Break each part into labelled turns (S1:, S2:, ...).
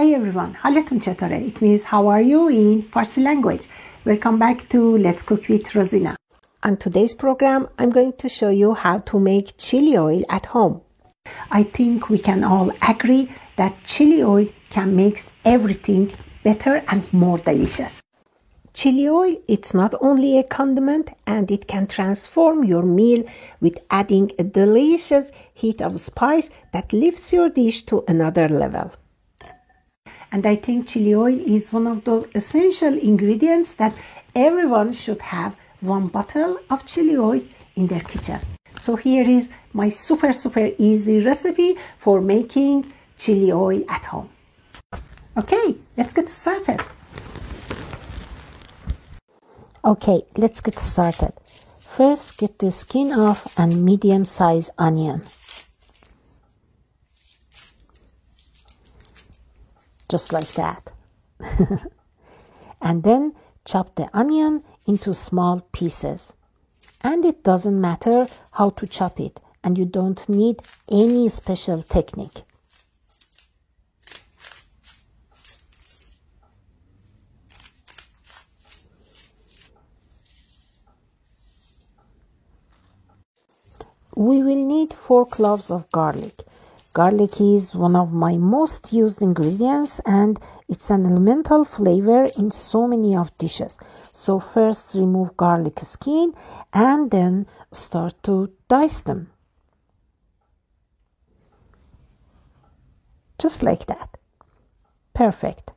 S1: Hi everyone, حالتون چطوره? It means how are you in Farsi language. Welcome back to Let's Cook with Rosina. On today's program, I'm going to show you how to make chili oil at home. I think we can all agree that chili oil can make everything better and more delicious. Chili oil, it's not only a condiment and it can transform your meal with adding a delicious heat of spice that lifts your dish to another level. And I think chili oil is one of those essential ingredients that everyone should have one bottle of chili oil in their kitchen. So here is my super easy recipe for making chili oil at home. Okay, let's get started. Okay, let's get started. First, get the skin off and medium-sized onion. Just like that. And then chop the onion into small pieces. And it doesn't matter how to chop it, and you don't need any special technique. We will need 4 cloves of garlic. Garlic is one of my most used ingredients and it's an elemental flavor in so many of dishes. So first remove garlic skin and then start to dice them. Just like that. Perfect.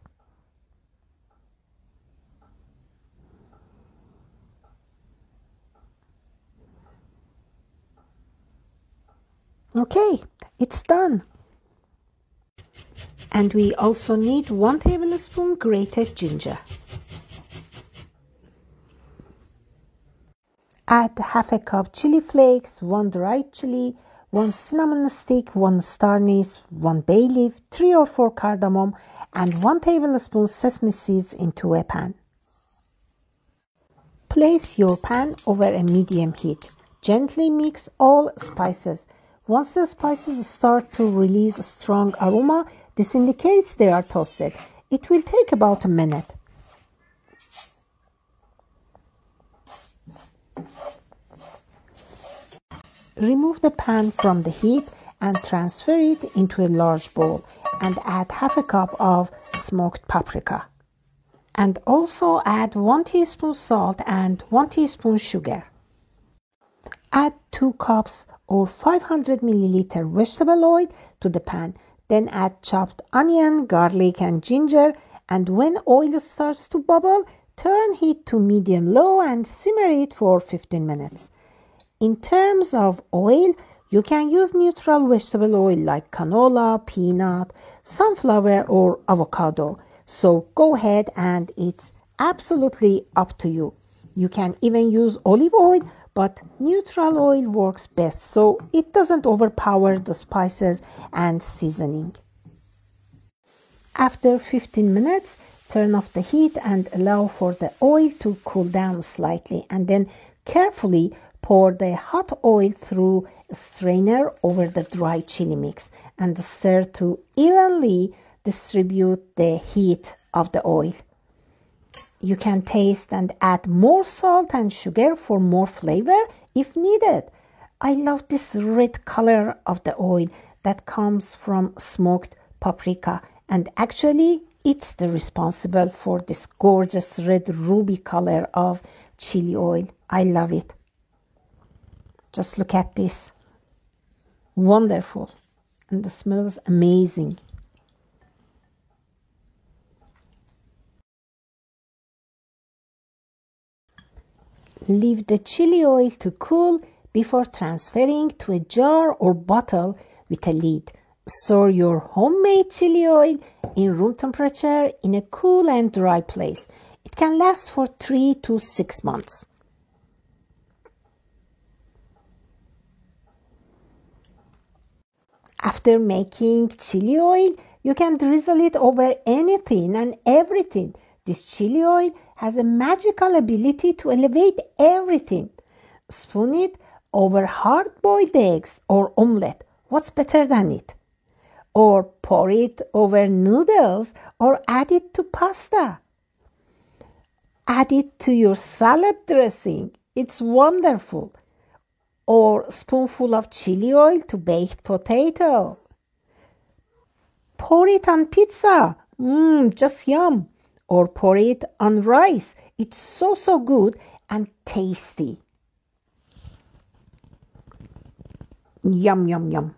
S1: Okay, it's done. And we also need 1 tablespoon grated ginger. Add half a cup chili flakes, 1 dried chili, 1 cinnamon stick, 1 star anise, 1 bay leaf, 3 or 4 cardamom, and 1 tablespoon sesame seeds into a pan. Place your pan over a medium heat. Gently mix all spices. Once the spices start to release a strong aroma, this indicates they are toasted. It will take about a minute. Remove the pan from the heat and transfer it into a large bowl and add half a cup of smoked paprika. And also add 1 teaspoon salt and 1 teaspoon sugar. Add 2 cups or 500 milliliter vegetable oil to the pan. Then add chopped onion, garlic and ginger, and when oil starts to bubble, turn heat to medium-low and simmer it for 15 minutes. In terms of oil, you can use neutral vegetable oil like canola, peanut, sunflower or avocado. So go ahead and it's absolutely up to you. You can even use olive oil, but neutral oil works best so it doesn't overpower the spices and seasoning. After 15 minutes, turn off the heat and allow for the oil to cool down slightly and then carefully pour the hot oil through a strainer over the dry chili mix and stir to evenly distribute the heat of the oil. You can taste and add more salt and sugar for more flavor if needed. I love this red color of the oil that comes from smoked paprika, and actually it's the responsible for this gorgeous red ruby color of chili oil. I love it. Just look at this. Wonderful. And the smell is amazing. Leave the chili oil to cool before transferring to a jar or bottle with a lid. Store your homemade chili oil in room temperature in a cool and dry place. It can last for 3 to 6 months. After making chili oil, you can drizzle it over anything and everything. This chili oil has a magical ability to elevate everything. Spoon it over hard-boiled eggs or omelette. What's better than it? or pour it over noodles, or add it to pasta. Add it to your salad dressing. It's wonderful. Or spoonful of chili oil to baked potato. Pour it on pizza. Just yum. Or pour it on rice. It's so good and tasty. Yum, yum, yum.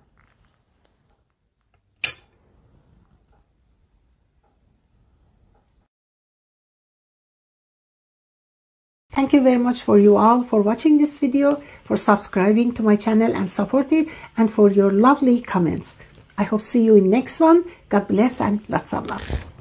S1: Thank you very much for you all for watching this video, for subscribing to my channel and support it, and for your lovely comments. I hope see you in next one. God bless and lots of love.